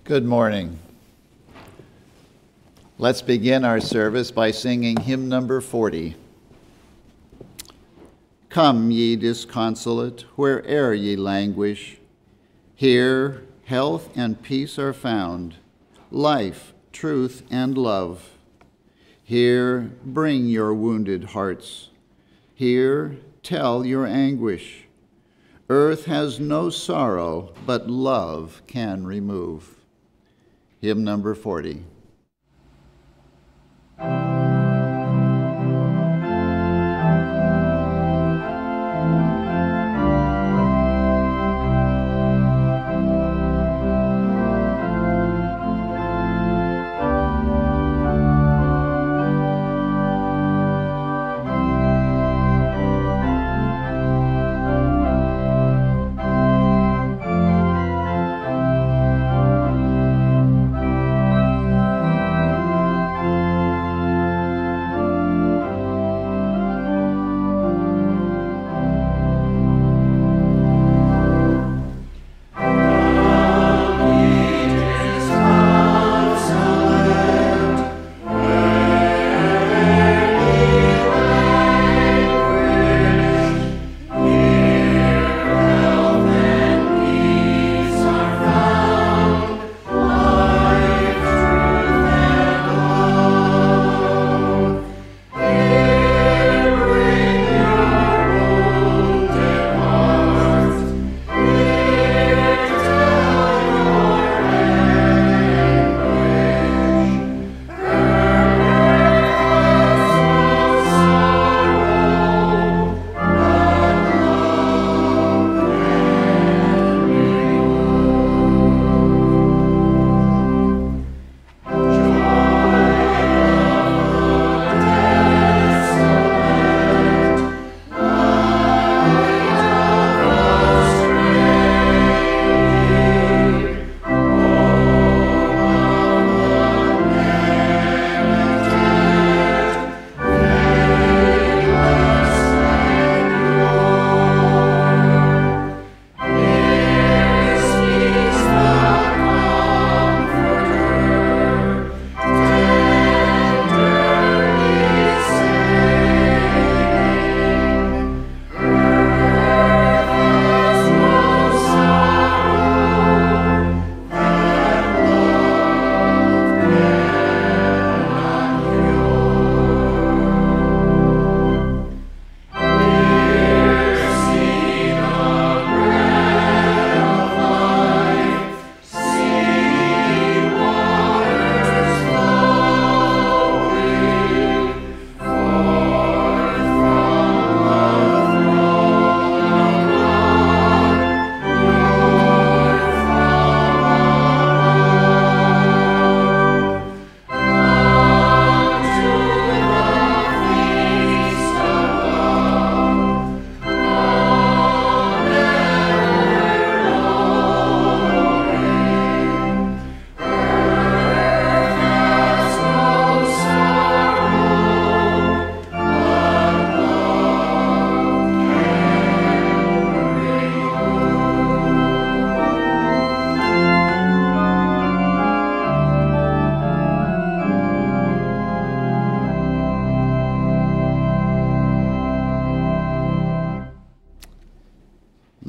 Good morning. Let's begin our service by singing hymn number 40. Come, ye disconsolate, where'er ye languish. Here health and peace are found, life, truth, and love. Here bring your wounded hearts. Here tell your anguish. Earth has no sorrow, but love can remove. Hymn number 40.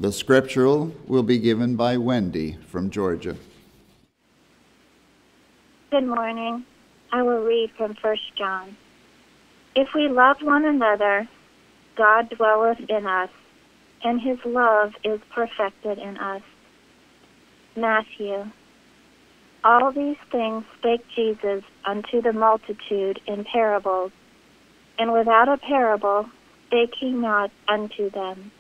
The scriptural will be given by Wendy from Georgia. Good morning. I will read from 1 John. If we love one another, God dwelleth in us, and his love is perfected in us. Matthew. All these things spake Jesus unto the multitude in parables, and without a parable spake he not unto them.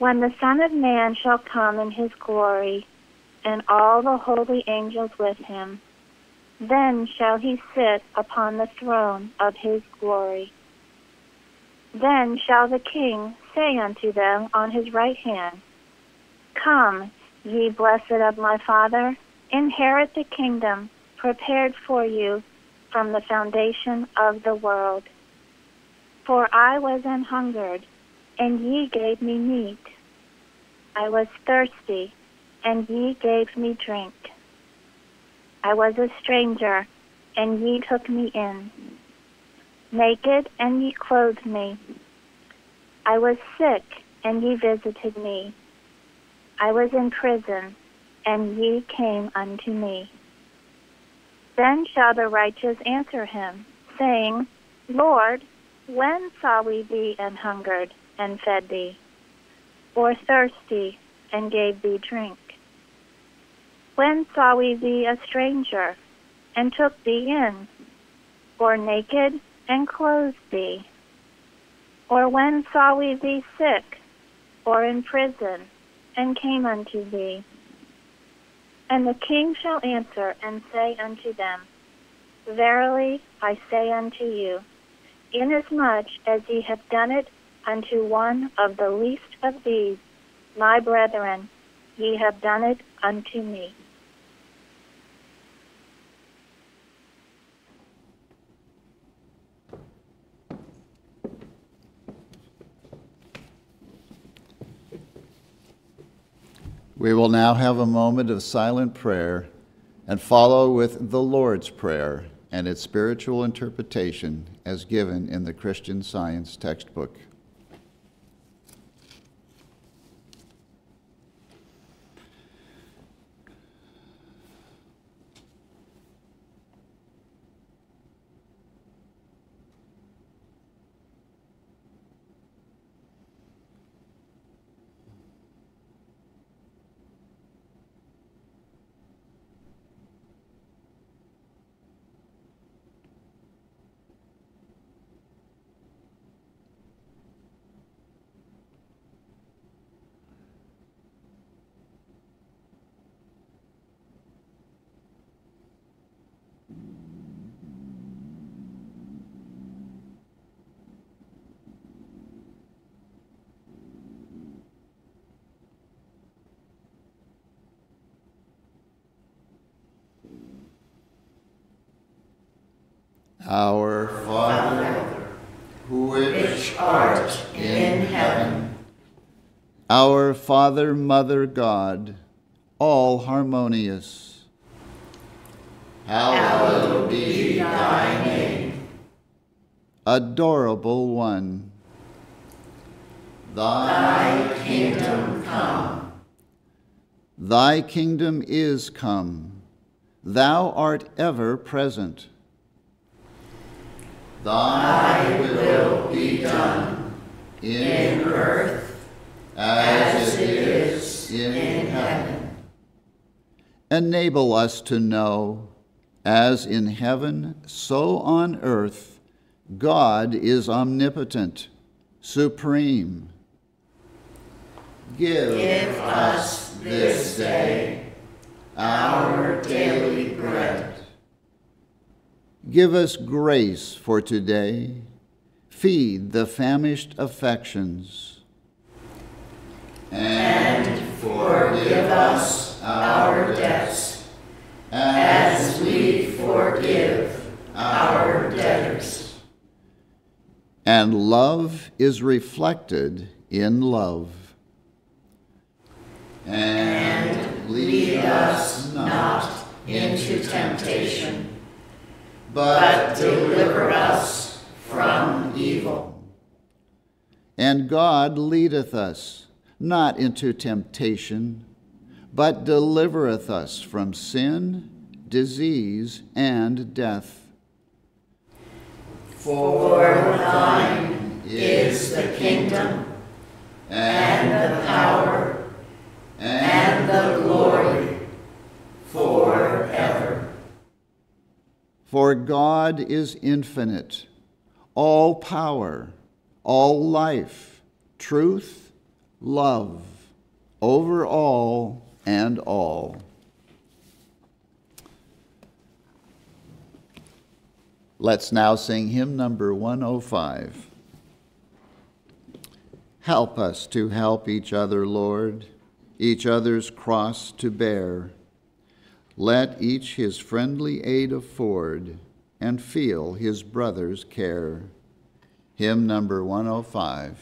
When the Son of Man shall come in his glory, and all the holy angels with him, then shall he sit upon the throne of his glory. Then shall the King say unto them on his right hand, Come, ye blessed of my Father, inherit the kingdom prepared for you from the foundation of the world. For I was an hungered, and ye gave me meat. I was thirsty, and ye gave me drink. I was a stranger, and ye took me in. Naked, and ye clothed me. I was sick, and ye visited me. I was in prison, and ye came unto me. Then shall the righteous answer him, saying, Lord, when saw we thee and hungered, and fed thee, or thirsty, and gave thee drink? When saw we thee a stranger, and took thee in, or naked, and clothed thee? Or when saw we thee sick, or in prison, and came unto thee? And the king shall answer and say unto them, Verily I say unto you, inasmuch as ye have done it unto one of the least of these, my brethren, ye have done it unto me. We will now have a moment of silent prayer and follow with the Lord's Prayer and its spiritual interpretation as given in the Christian Science textbook. Our Father, which art in heaven. Our Father, Mother, God, all harmonious. Hallowed be thy name. Adorable One. Thy kingdom come. Thy kingdom is come. Thou art ever present. Thy will be done in earth as it is in heaven. Enable us to know, as in heaven, so on earth, God is omnipotent, supreme. Give us this day our daily bread. Give us grace for today. Feed the famished affections. And forgive us our debts, as we forgive our debtors. And love is reflected in love. And lead us not into temptation, but deliver us from evil. And God leadeth us not into temptation, but delivereth us from sin, disease, and death. For thine is the kingdom, and the power, and the glory, forever. For God is infinite, all power, all life, truth, love, over all and all. Let's now sing hymn number 105. Help us to help each other, Lord, each other's cross to bear. Let each his friendly aid afford, and feel his brother's care. Hymn number 105.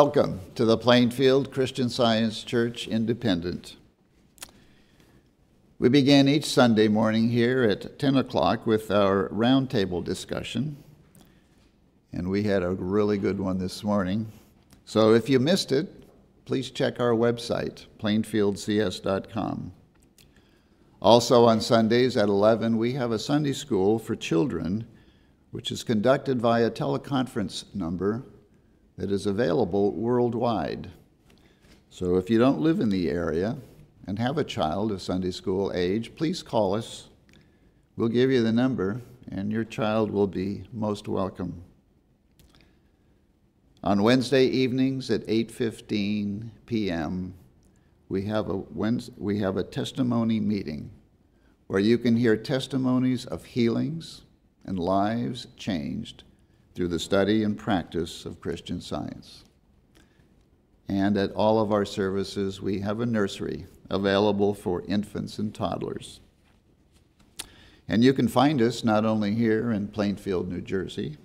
Welcome to the Plainfield Christian Science Church Independent. We begin each Sunday morning here at 10 o'clock with our roundtable discussion, and we had a really good one this morning. So if you missed it, please check our website, plainfieldcs.com. Also on Sundays at 11, we have a Sunday school for children, which is conducted via teleconference number that is available worldwide. So if you don't live in the area and have a child of Sunday school age, please call us. We'll give you the number, and your child will be most welcome. On Wednesday evenings at 8:15 p.m., we have a testimony meeting where you can hear testimonies of healings and lives changed through the study and practice of Christian Science. And at all of our services, we have a nursery available for infants and toddlers. And you can find us not only here in Plainfield, New Jersey,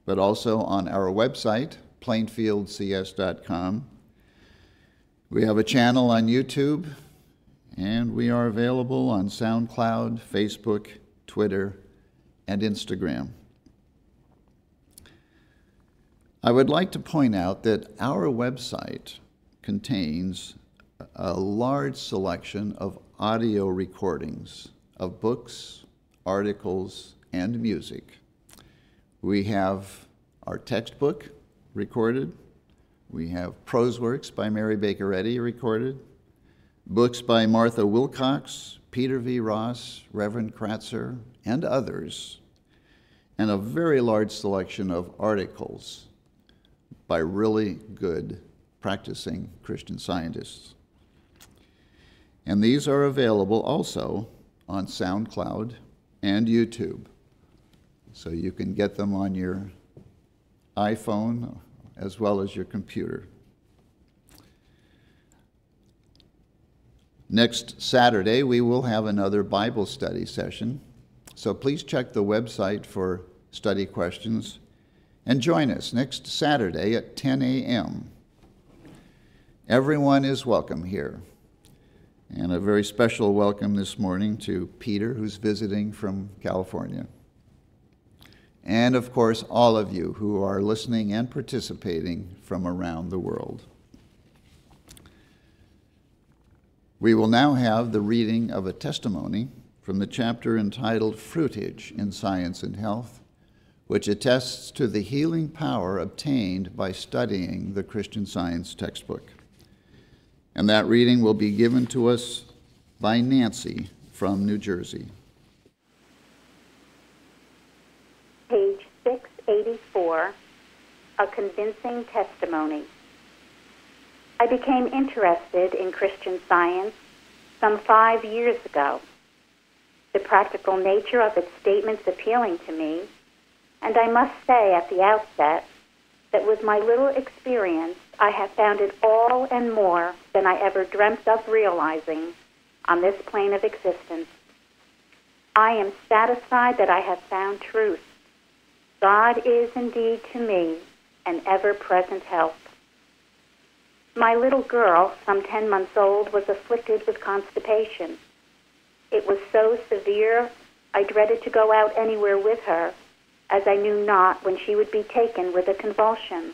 but also on our website, plainfieldcs.com. We have a channel on YouTube, and we are available on SoundCloud, Facebook, Twitter, and Instagram. I would like to point out that our website contains a large selection of audio recordings of books, articles, and music. We have our textbook recorded. We have prose works by Mary Baker Eddy recorded, books by Martha Wilcox, Peter V. Ross, Reverend Kratzer, and others, and a very large selection of articles by really good practicing Christian scientists. And these are available also on SoundCloud and YouTube, so you can get them on your iPhone as well as your computer. Next Saturday, we will have another Bible study session, so please check the website for study questions and join us next Saturday at 10 a.m. Everyone is welcome here, and a very special welcome this morning to Peter, who's visiting from California. And of course, all of you who are listening and participating from around the world. We will now have the reading of a testimony from the chapter entitled Fruitage in Science and Health, which attests to the healing power obtained by studying the Christian Science textbook. And that reading will be given to us by Nancy from New Jersey. Page 684, A Convincing Testimony. I became interested in Christian Science some 5 years ago. The practical nature of its statements appealing to me, and I must say at the outset that with my little experience, I have found it all and more than I ever dreamt of realizing on this plane of existence. I am satisfied that I have found truth. God is indeed to me an ever-present help. My little girl, some 10 months old, was afflicted with constipation. It was so severe, I dreaded to go out anywhere with her, as I knew not when she would be taken with a convulsion.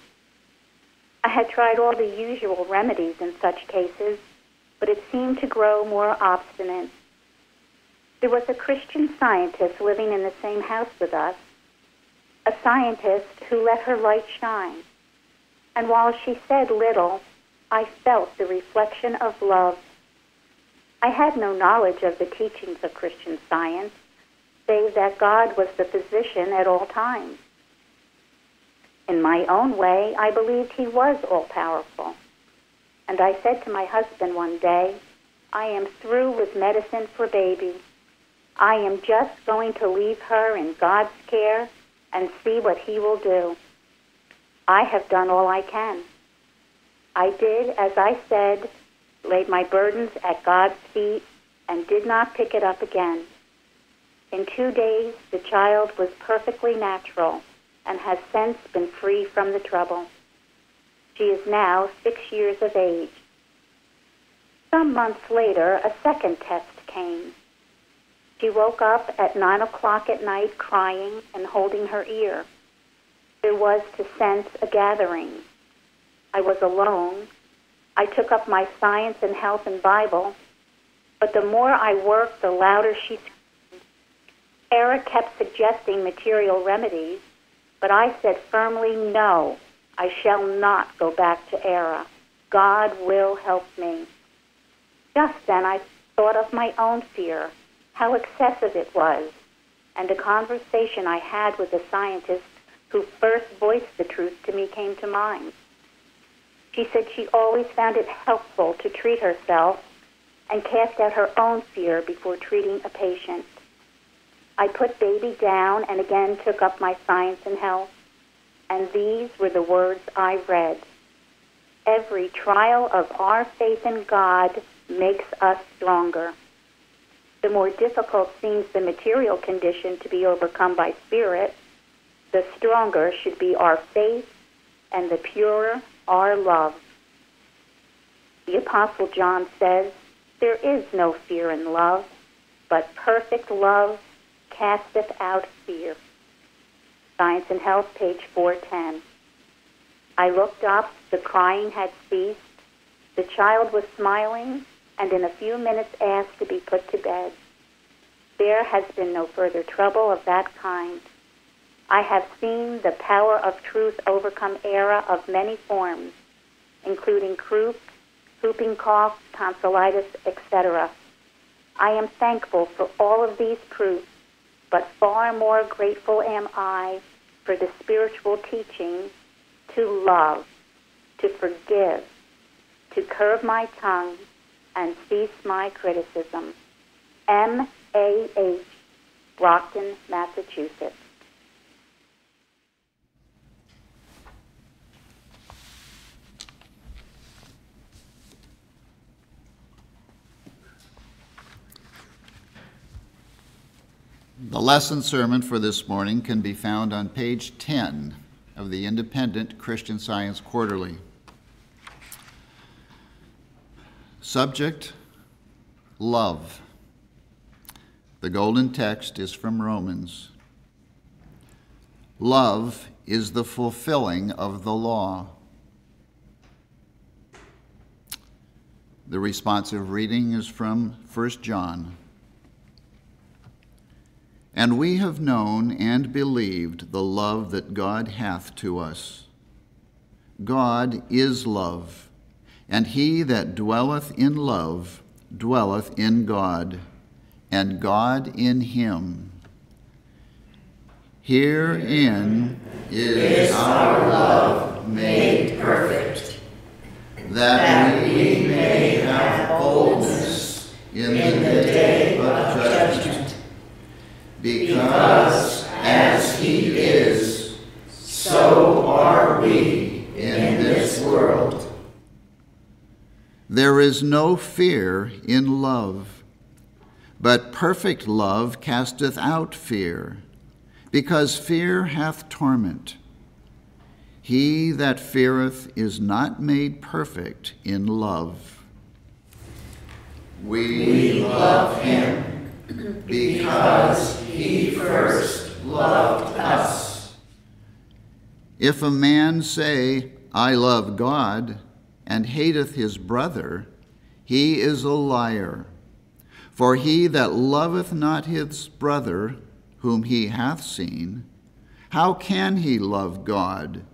I had tried all the usual remedies in such cases, but it seemed to grow more obstinate. There was a Christian Scientist living in the same house with us, a scientist who let her light shine. And while she said little, I felt the reflection of love. I had no knowledge of the teachings of Christian Science, save that God was the physician at all times. In my own way, I believed he was all-powerful. And I said to my husband one day, I am through with medicine for baby. I am just going to leave her in God's care and see what he will do. I have done all I can. I did as I said, laid my burdens at God's feet, and did not pick it up again. In 2 days, the child was perfectly natural and has since been free from the trouble. She is now 6 years of age. Some months later, a second test came. She woke up at 9 o'clock at night crying and holding her ear. There was to sense a gathering. I was alone. I took up my science and health and Bible, but the more I worked, the louder she screamed. Era kept suggesting material remedies, but I said firmly, no, I shall not go back to Era. God will help me. Just then I thought of my own fear, how excessive it was, and a conversation I had with a scientist who first voiced the truth to me came to mind. She said she always found it helpful to treat herself and cast out her own fear before treating a patient. I put baby down and again took up my science and health, and these were the words I read. Every trial of our faith in God makes us stronger. The more difficult seems the material condition to be overcome by spirit, the stronger should be our faith and the purer our love. The Apostle John says, there is no fear in love, but perfect love casteth out fear. Science and Health, page 410. I looked up, the crying had ceased, the child was smiling, and in a few minutes asked to be put to bed. There has been no further trouble of that kind. I have seen the power of truth overcome Era of many forms, including croup, whooping cough, tonsillitis, etc. I am thankful for all of these proofs, but far more grateful am I for the spiritual teaching to love, to forgive, to curb my tongue, and cease my criticism. M.A.H., Brockton, Massachusetts. The lesson sermon for this morning can be found on page 10 of the Independent Christian Science Quarterly. Subject, love. The golden text is from Romans. Love is the fulfilling of the law. The responsive reading is from 1 John. And we have known and believed the love that God hath to us. God is love, and he that dwelleth in love dwelleth in God, and God in him. Herein is our love made perfect, that we may have boldness in the day of judgment. Because as he is, so are we in this world. There is no fear in love, but perfect love casteth out fear, because fear hath torment. He that feareth is not made perfect in love. We love him because he first loved us. If a man say, I love God, and hateth his brother, he is a liar. For he that loveth not his brother, whom he hath seen, how can he love God,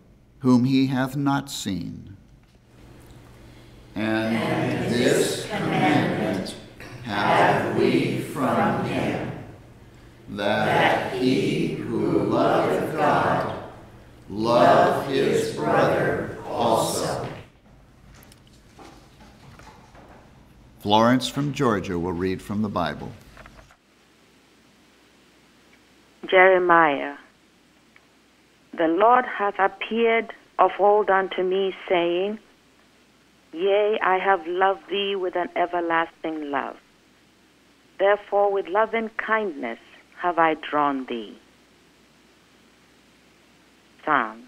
whom he hath not seen? And this commandment have we from him, that he who loveth God love his brother also. Florence from Georgia will read from the Bible. Jeremiah. The Lord hath appeared of old unto me, saying, Yea, I have loved thee with an everlasting love. Therefore with loving kindness have I drawn thee. Psalm.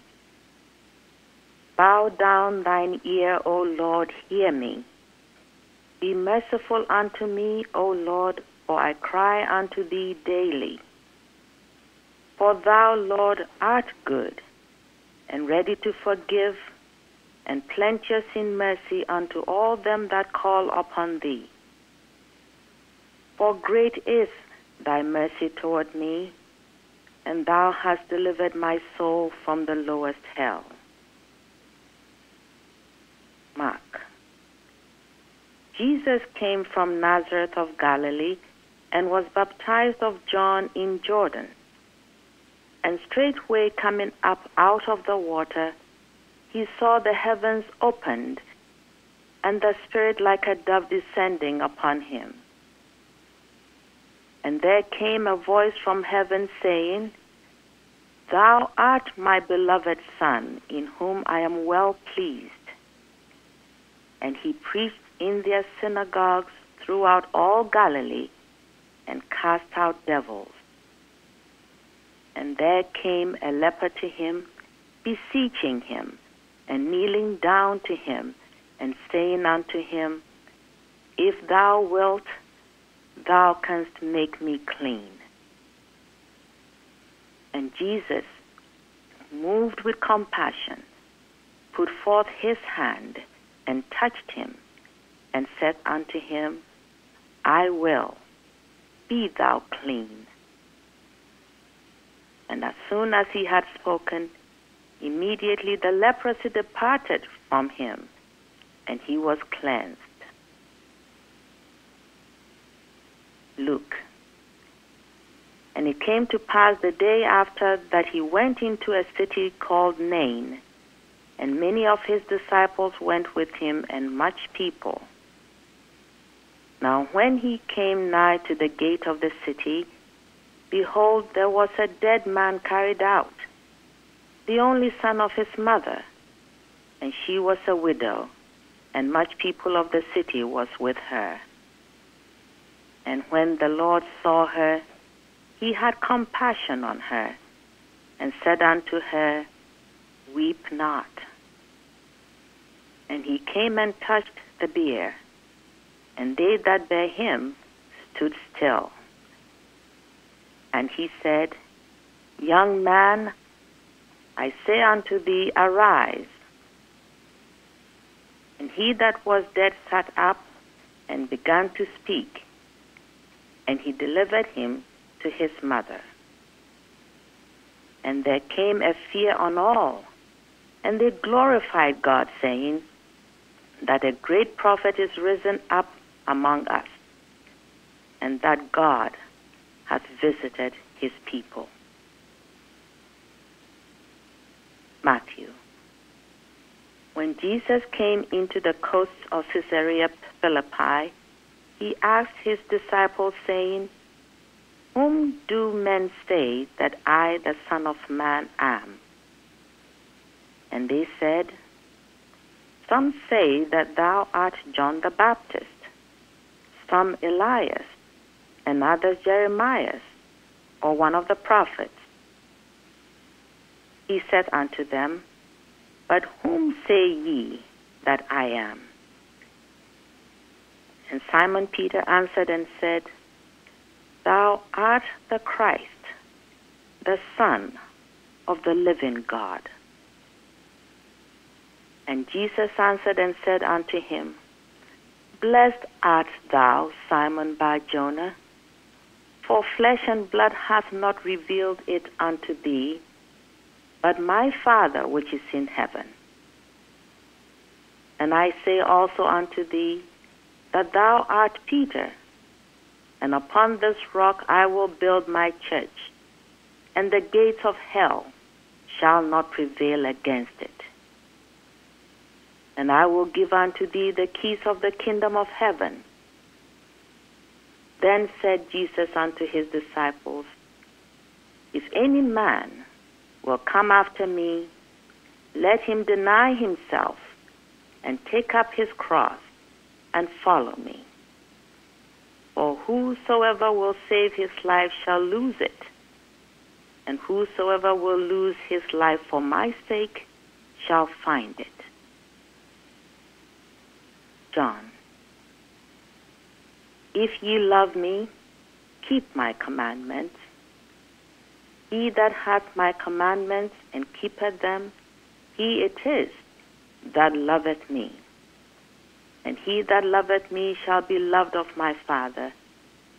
Bow down thine ear, O Lord, hear me. Be merciful unto me, O Lord, for I cry unto thee daily. For thou, Lord, art good, and ready to forgive, and plenteous in mercy unto all them that call upon thee. For great is thy mercy toward me, and thou hast delivered my soul from the lowest hell. Mark. Jesus came from Nazareth of Galilee, and was baptized of John in Jordan. And straightway coming up out of the water, he saw the heavens opened, and the Spirit like a dove descending upon him. And there came a voice from heaven saying, Thou art my beloved Son, in whom I am well pleased. And he preached in their synagogues throughout all Galilee, and cast out devils. And there came a leper to him, beseeching him, and kneeling down to him, and saying unto him, If thou wilt, thou canst make me clean. And Jesus, moved with compassion, put forth his hand, and touched him, and said unto him, I will, be thou clean. And as soon as he had spoken, immediately the leprosy departed from him, and he was cleansed. Luke. And it came to pass the day after that he went into a city called Nain, and many of his disciples went with him, and much people. Now when he came nigh to the gate of the city, behold, there was a dead man carried out, the only son of his mother, and she was a widow, and much people of the city was with her. And when the Lord saw her, he had compassion on her, and said unto her, Weep not. And he came and touched the bier, and they that bare him stood still. And he said, Young man, I say unto thee, arise. And he that was dead sat up, and began to speak, and he delivered him to his mother. And there came a fear on all, and they glorified God, saying, that a great prophet is risen up among us, and that God hath visited his people. Matthew. When Jesus came into the coasts of Caesarea Philippi, he asked his disciples, saying, Whom do men say that I, the Son of Man, am? And they said, Some say that thou art John the Baptist, some Elias, and others Jeremiah, or one of the prophets. He said unto them, But whom say ye that I am? And Simon Peter answered and said, Thou art the Christ, the Son of the living God. And Jesus answered and said unto him, Blessed art thou, Simon Bar-Jonah, for flesh and blood hath not revealed it unto thee, but my Father which is in heaven. And I say also unto thee, that thou art Peter, and upon this rock I will build my church, and the gates of hell shall not prevail against it. And I will give unto thee the keys of the kingdom of heaven. Then said Jesus unto his disciples, If any man will come after me, let him deny himself, and take up his cross, and follow me. For whosoever will save his life shall lose it, and whosoever will lose his life for my sake shall find it. John. If ye love me, keep my commandments. He that hath my commandments and keepeth them, he it is that loveth me. And he that loveth me shall be loved of my Father,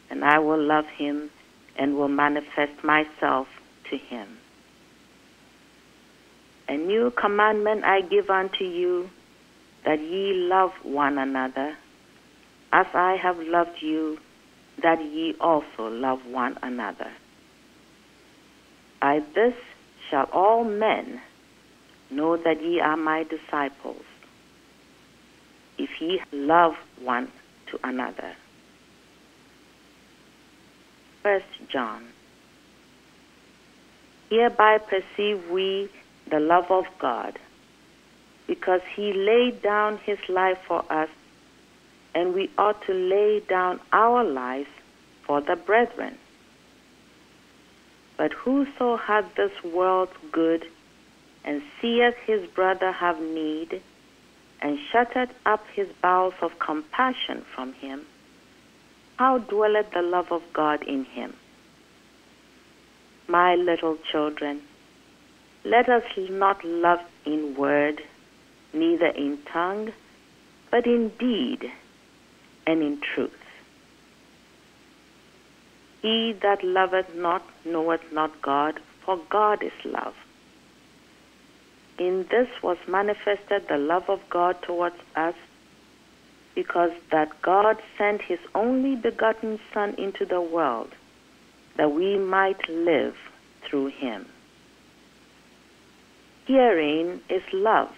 and I will love him and will manifest myself to him. A new commandment I give unto you, that ye love one another, as I have loved you, that ye also love one another. By this shall all men know that ye are my disciples, if ye love one to another. 1 John. Hereby perceive we the love of God, because he laid down his life for us, and we ought to lay down our lives for the brethren. But whoso hath this world's good, and seeth his brother have need, and shutteth up his bowels of compassion from him, how dwelleth the love of God in him? My little children, let us not love in word, neither in tongue, but in deed and in truth. He that loveth not knoweth not God, for God is love. In this was manifested the love of God towards us, because that God sent his only begotten Son into the world, that we might live through him. Herein is love,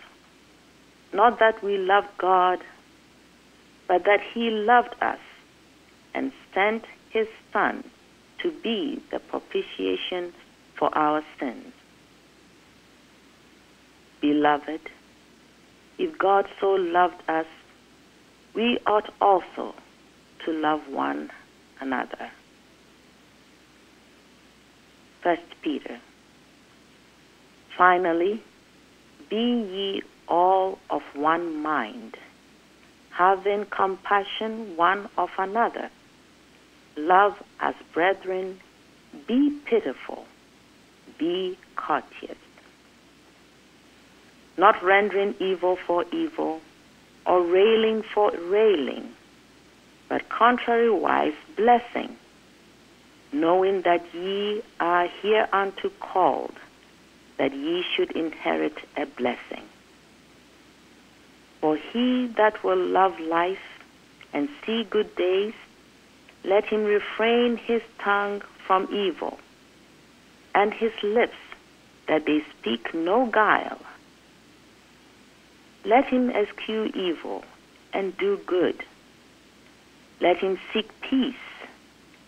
not that we loved God, but that he loved us and sent his Son to be the propitiation for our sins. Beloved, if God so loved us, we ought also to love one another. 1 Peter. Finally, be ye all of one mind, having compassion one of another. Love as brethren, be pitiful, be courteous, not rendering evil for evil, or railing for railing, but contrariwise blessing, knowing that ye are hereunto called, that ye should inherit a blessing. For he that will love life and see good days, let him refrain his tongue from evil, and his lips that they speak no guile. Let him eschew evil and do good. Let him seek peace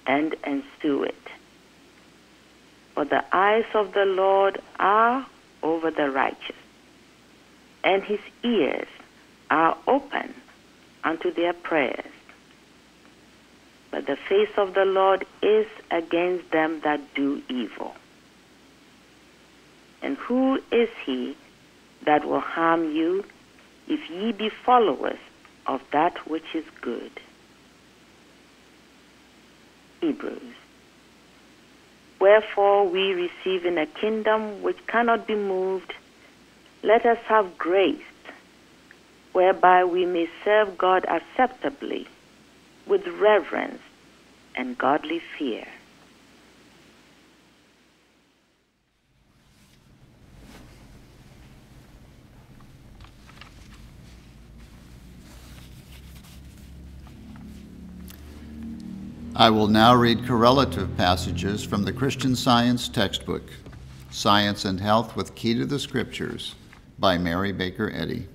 and ensue it. For the eyes of the Lord are over the righteous, and his ears are open unto their prayers. But the face of the Lord is against them that do evil. And who is he that will harm you, if ye be followers of that which is good? Hebrews. Wherefore we receiving a kingdom which cannot be moved, let us have grace, whereby we may serve God acceptably, with reverence and godly fear. I will now read correlative passages from the Christian Science textbook, Science and Health with Key to the Scriptures, by Mary Baker Eddy.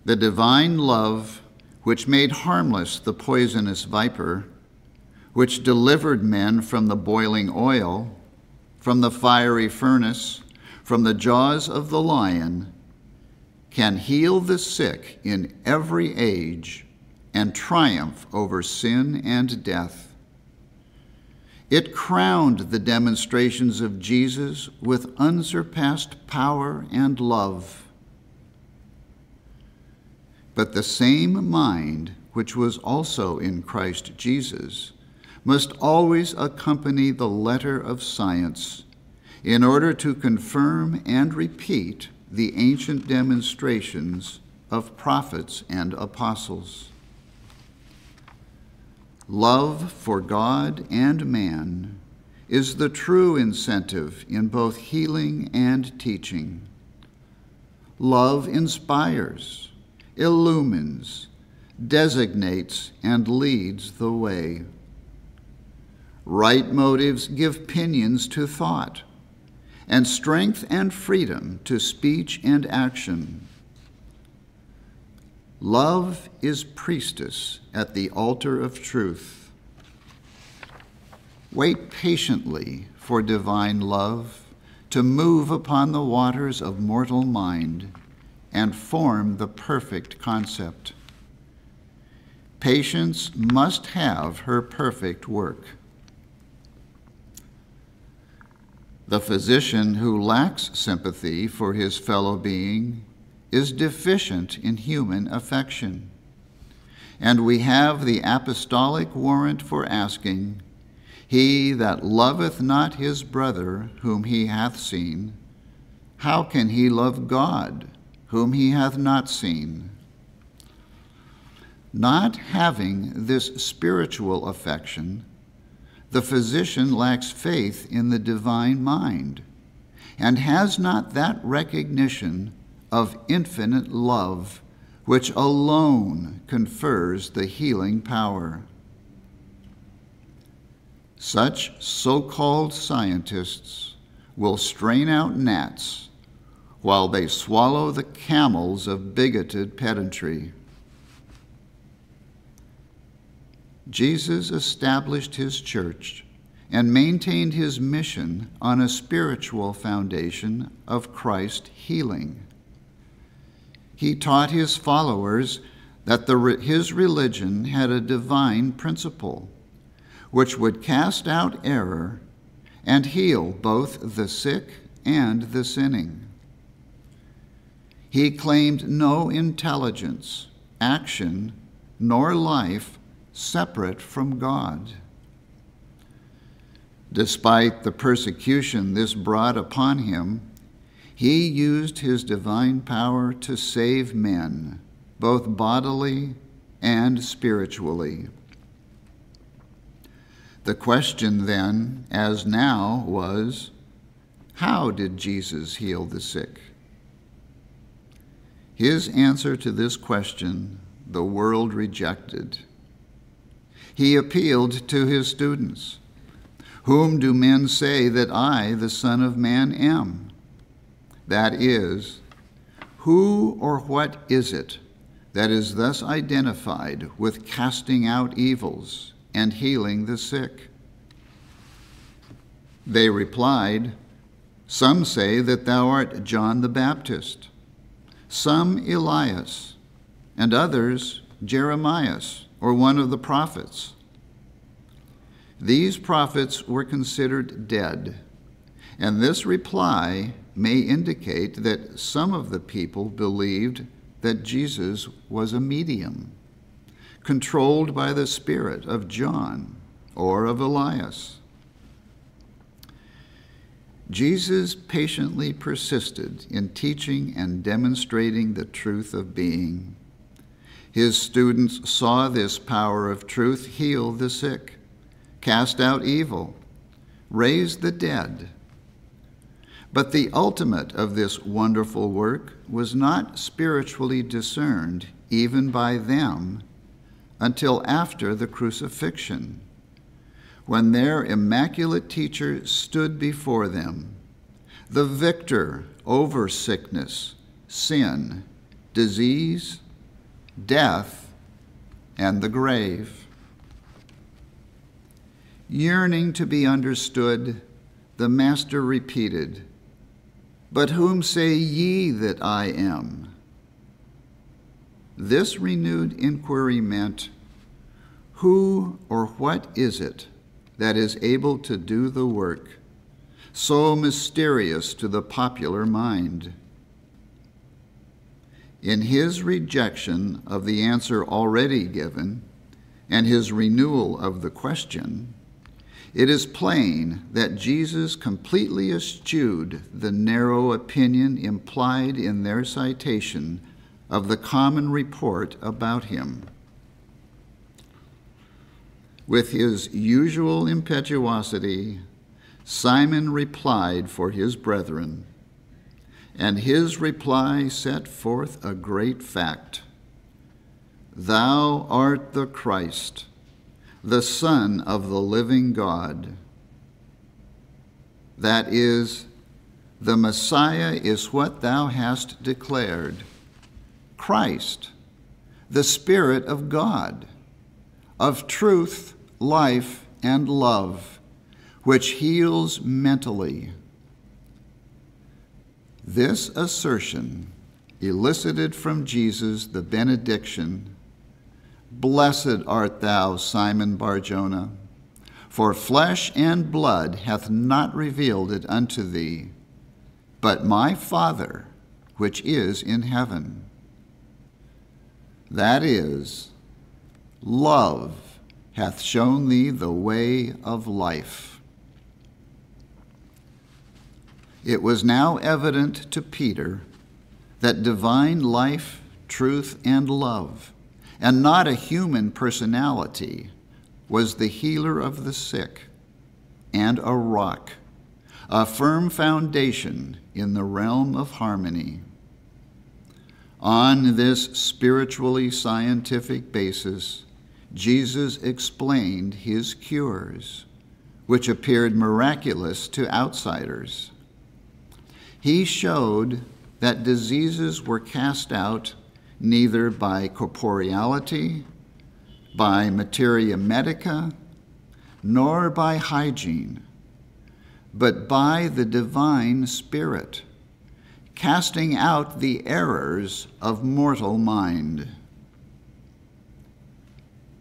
The divine love which made harmless the poisonous viper, which delivered men from the boiling oil, from the fiery furnace, from the jaws of the lion, can heal the sick in every age and triumph over sin and death. It crowned the demonstrations of Jesus with unsurpassed power and love. But the same mind which was also in Christ Jesus must always accompany the letter of science in order to confirm and repeat the ancient demonstrations of prophets and apostles. Love for God and man is the true incentive in both healing and teaching. Love inspires, illumines, designates, and leads the way. Right motives give pinions to thought, and strength and freedom to speech and action. Love is priestess at the altar of truth. Wait patiently for divine love to move upon the waters of mortal mind and form the perfect concept. Patience must have her perfect work. The physician who lacks sympathy for his fellow being is deficient in human affection. And we have the apostolic warrant for asking, "He that loveth not his brother whom he hath seen, how can he love God whom he hath not seen?" Not having this spiritual affection, the physician lacks faith in the divine mind and has not that recognition of infinite love which alone confers the healing power. Such so-called scientists will strain out gnats while they swallow the camels of bigoted pedantry. Jesus established his church and maintained his mission on a spiritual foundation of Christ healing. He taught his followers that his religion had a divine principle, which would cast out error and heal both the sick and the sinning. He claimed no intelligence, action, nor life separate from God. Despite the persecution this brought upon him, he used his divine power to save men, both bodily and spiritually. The question then, as now, was, how did Jesus heal the sick? His answer to this question, the world rejected. He appealed to his students. "Whom do men say that I, the Son of Man, am?" That is, who or what is it that is thus identified with casting out evils and healing the sick? They replied, "Some say that thou art John the Baptist, some Elias, and others Jeremias, or one of the prophets." These prophets were considered dead, and this reply may indicate that some of the people believed that Jesus was a medium, controlled by the spirit of John or of Elias. Jesus patiently persisted in teaching and demonstrating the truth of being. His students saw this power of truth heal the sick, cast out evil, raise the dead. But the ultimate of this wonderful work was not spiritually discerned even by them until after the crucifixion, when their immaculate teacher stood before them, the victor over sickness, sin, disease, death, and the grave. Yearning to be understood, the Master repeated, "But whom say ye that I am?" This renewed inquiry meant, who or what is it that is able to do the work, so mysterious to the popular mind. In his rejection of the answer already given and his renewal of the question, it is plain that Jesus completely eschewed the narrow opinion implied in their citation of the common report about him. With his usual impetuosity, Simon replied for his brethren, and his reply set forth a great fact. Thou art the Christ, the Son of the living God. That is, the Messiah is what thou hast declared, Christ, the Spirit of God, of truth, life, and love, which heals mentally. This assertion elicited from Jesus the benediction, Blessed art thou, Simon Bar-Jonah, for flesh and blood hath not revealed it unto thee, but my Father which is in heaven. That is, love hath shown thee the way of life. It was now evident to Peter that divine life, truth, and love, and not a human personality, was the healer of the sick and a rock, a firm foundation in the realm of harmony. On this spiritually scientific basis, Jesus explained his cures, which appeared miraculous to outsiders. He showed that diseases were cast out neither by corporeality, by materia medica, nor by hygiene, but by the divine Spirit, casting out the errors of mortal mind.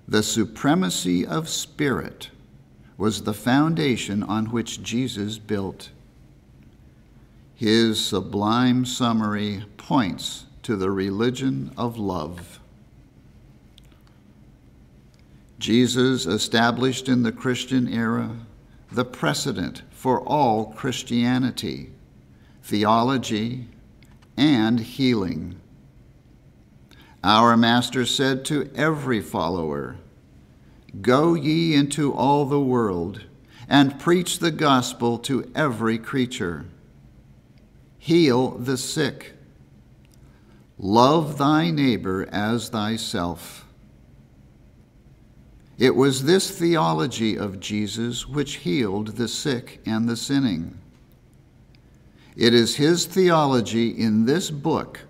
The supremacy of spirit was the foundation on which Jesus built. His sublime summary points to the religion of love. Jesus established in the Christian era the precedent for all Christianity, theology, and healing. Our Master said to every follower, Go ye into all the world, and preach the gospel to every creature. Heal the sick. Love thy neighbor as thyself. It was this theology of Jesus which healed the sick and the sinning. It is his theology in this book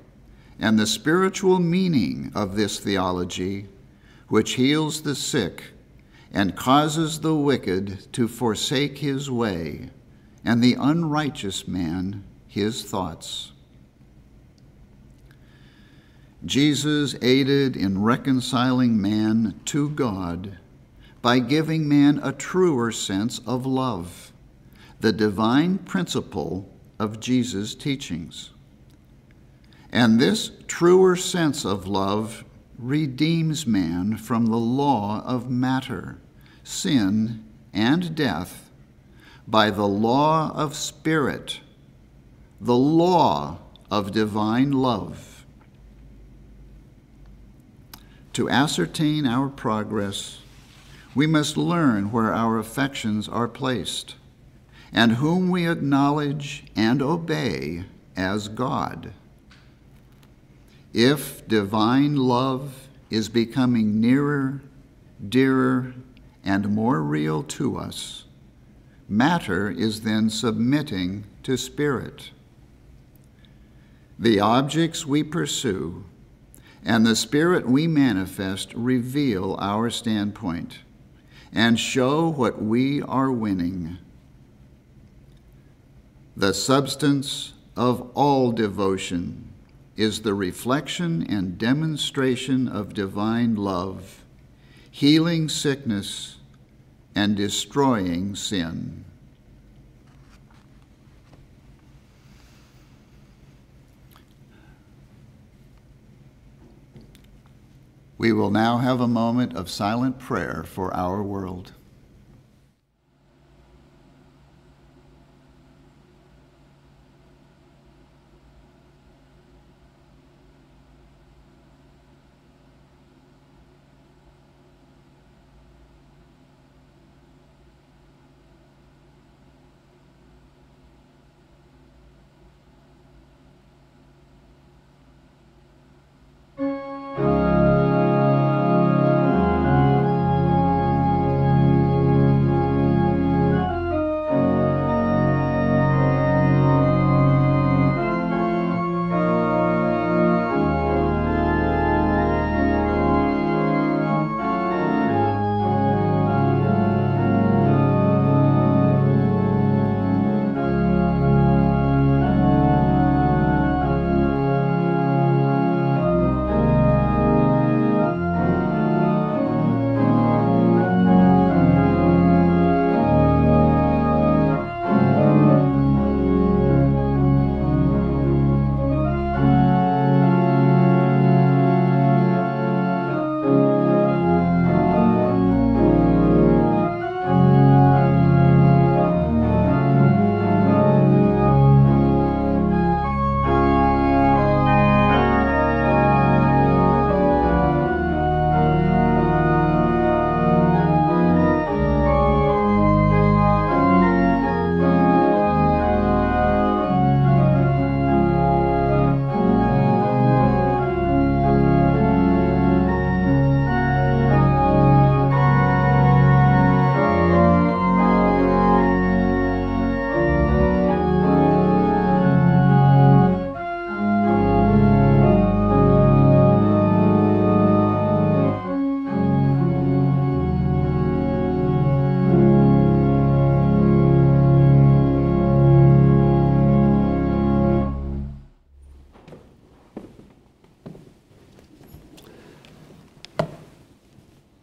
and the spiritual meaning of this theology which heals the sick and causes the wicked to forsake his way and the unrighteous man his thoughts. Jesus aided in reconciling man to God by giving man a truer sense of love, the divine principle of Jesus' teachings. And this truer sense of love redeems man from the law of matter, sin, and death by the law of spirit, the law of divine love. To ascertain our progress, we must learn where our affections are placed and whom we acknowledge and obey as God. If divine love is becoming nearer, dearer, and more real to us, matter is then submitting to spirit. The objects we pursue and the spirit we manifest reveal our standpoint and show what we are winning. The substance of all devotion is the reflection and demonstration of divine love, healing sickness and destroying sin. We will now have a moment of silent prayer for our world.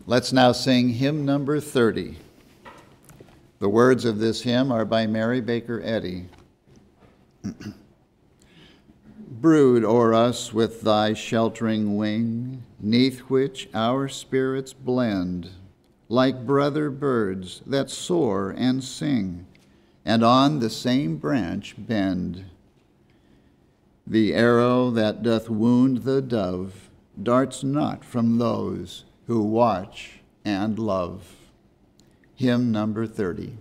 Let's now sing hymn number 30. The words of this hymn are by Mary Baker Eddy. Brood o'er us with thy sheltering wing, 'neath which our spirits blend, like brother birds that soar and sing, and on the same branch bend. The arrow that doth wound the dove darts not from those who watch and love. Hymn number 30.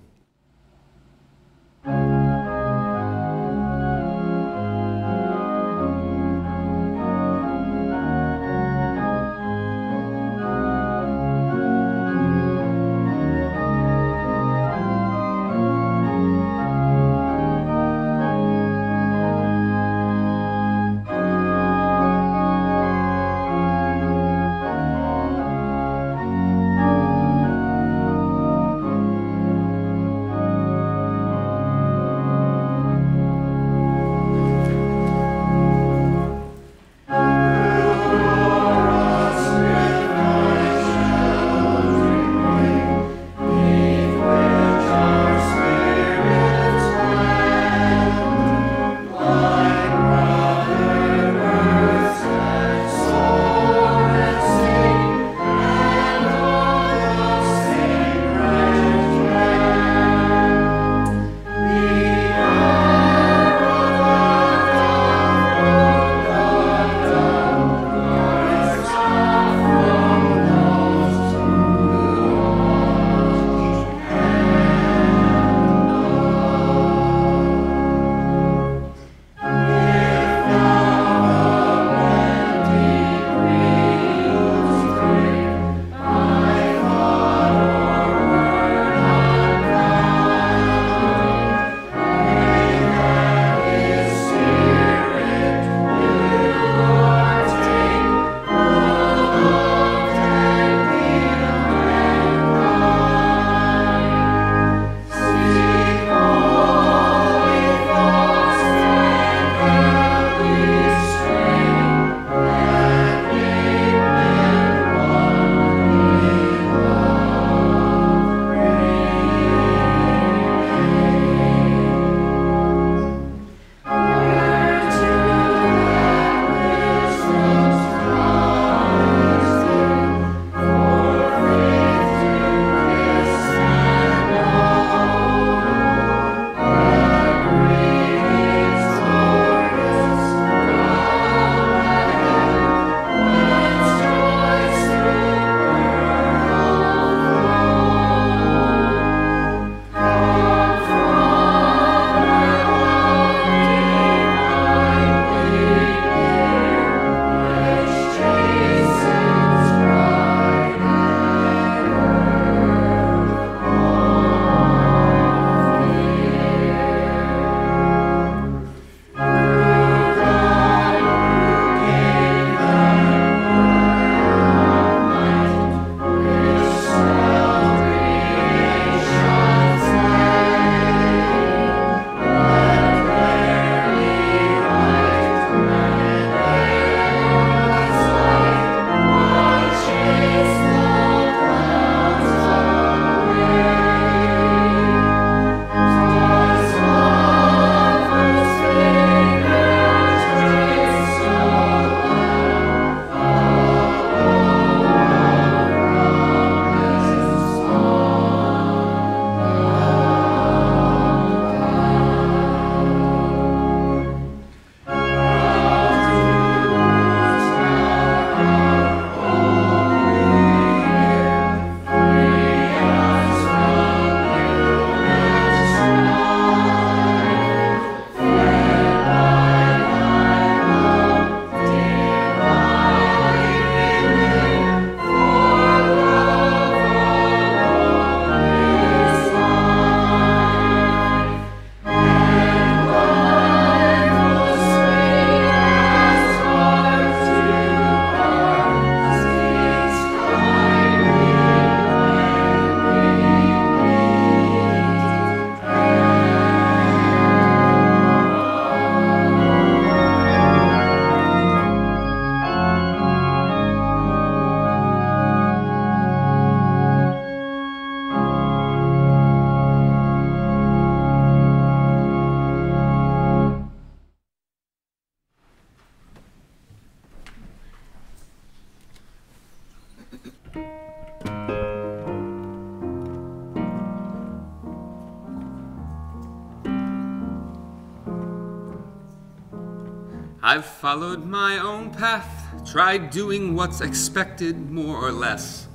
I've followed my own path, tried doing what's expected more or less.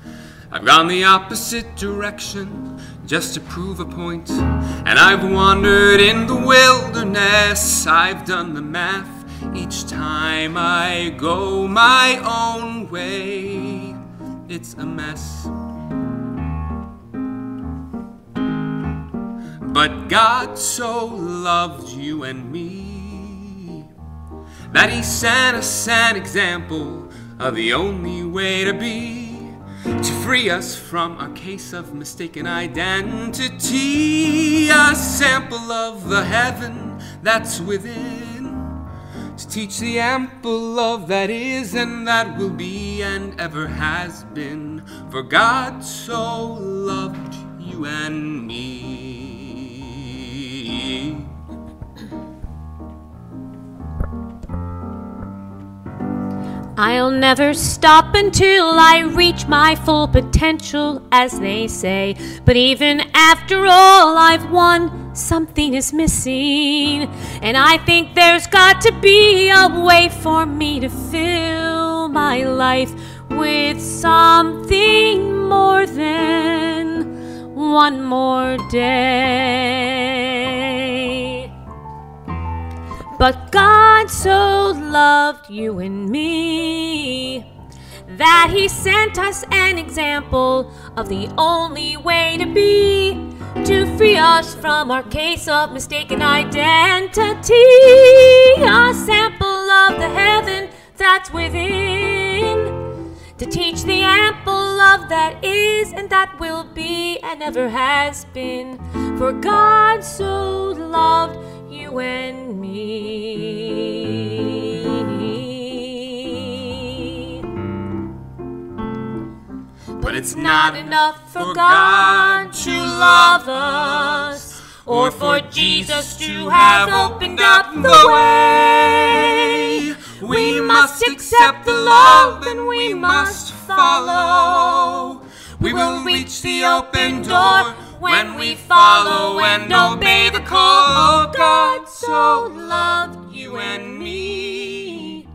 I've gone the opposite direction just to prove a point, and I've wandered in the wilderness. I've done the math each time I go my own way. It's a mess. But God so loved you and me that He sent us an example of the only way to be, to free us from a case of mistaken identity, a sample of the heaven that's within, to teach the ample love that is and that will be and ever has been. For God so loved you and me. I'll never stop until I reach my full potential, as they say. But even after all I've won, something is missing. And I think there's got to be a way for me to fill my life with something more than one more day. But God so loved you and me that He sent us an example of the only way to be, to free us from our case of mistaken identity, a sample of the heaven that's within, to teach the ample love that is and that will be and ever has been. For God so loved you and me. But it's not enough for God to love us, or for Jesus to have opened up the way. We must accept the love and we must follow. We will reach the open door when we follow and obey the call. Oh, God so loved you and me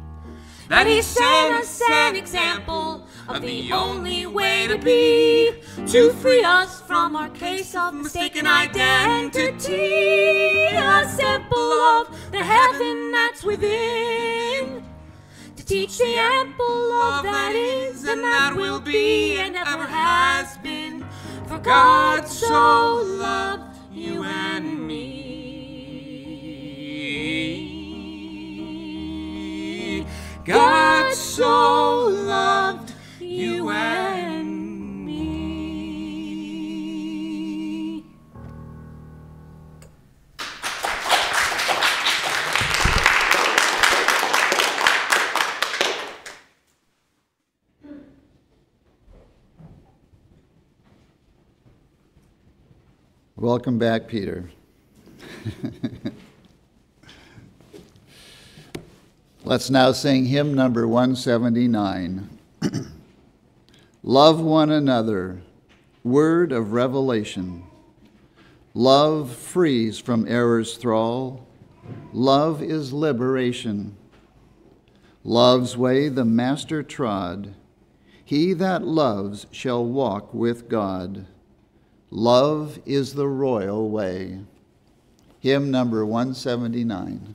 that He sent us an example of the only way to be, to free us from our case of mistaken identity, a sample of the heaven that's within, to teach the ample love that is and that will be and ever has been. For God so loved you and me. God so loved you and me. Welcome back, Peter. Let's now sing hymn number 179. Love one another, word of revelation. Love frees from error's thrall. Love is liberation. Love's way the Master trod. He that loves shall walk with God. Love is the royal way. Hymn number 179.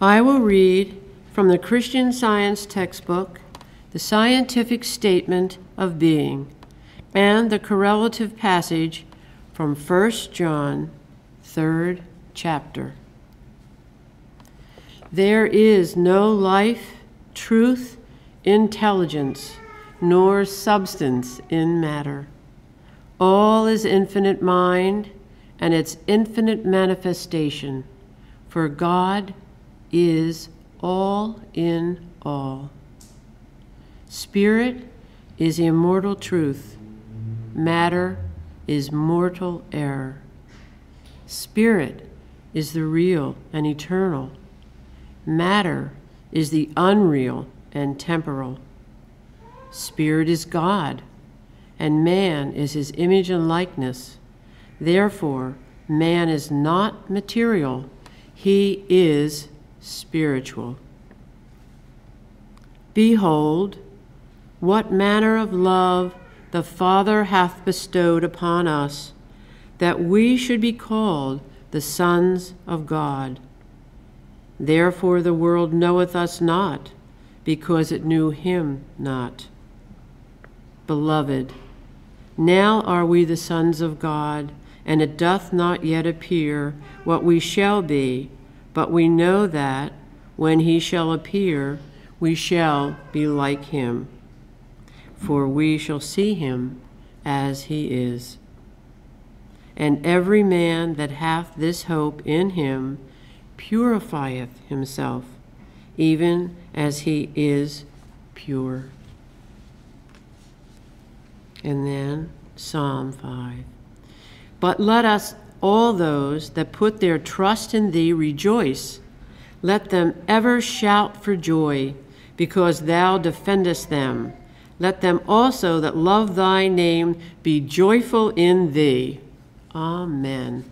I will read from the Christian Science textbook, The Scientific Statement of Being, and the correlative passage from 1 John, 3rd chapter. There is no life, truth, intelligence, nor substance in matter. All is infinite mind and its infinite manifestation, for God is all in all. Spirit is immortal truth. Matter is mortal error. Spirit is the real and eternal. Matter is the unreal and temporal. Spirit is God, and man is his image and likeness. Therefore, man is not material. He is spiritual. Behold, what manner of love the Father hath bestowed upon us, that we should be called the sons of God. Therefore the world knoweth us not, because it knew him not. Beloved, now are we the sons of God, and it doth not yet appear what we shall be, but we know that, when he shall appear, we shall be like him, for we shall see him as he is. And every man that hath this hope in him purifieth himself, even as he is pure. And then Psalm 5. But let us, all those that put their trust in thee, rejoice. Let them ever shout for joy, because thou defendest them. Let them also that love thy name be joyful in thee. Amen.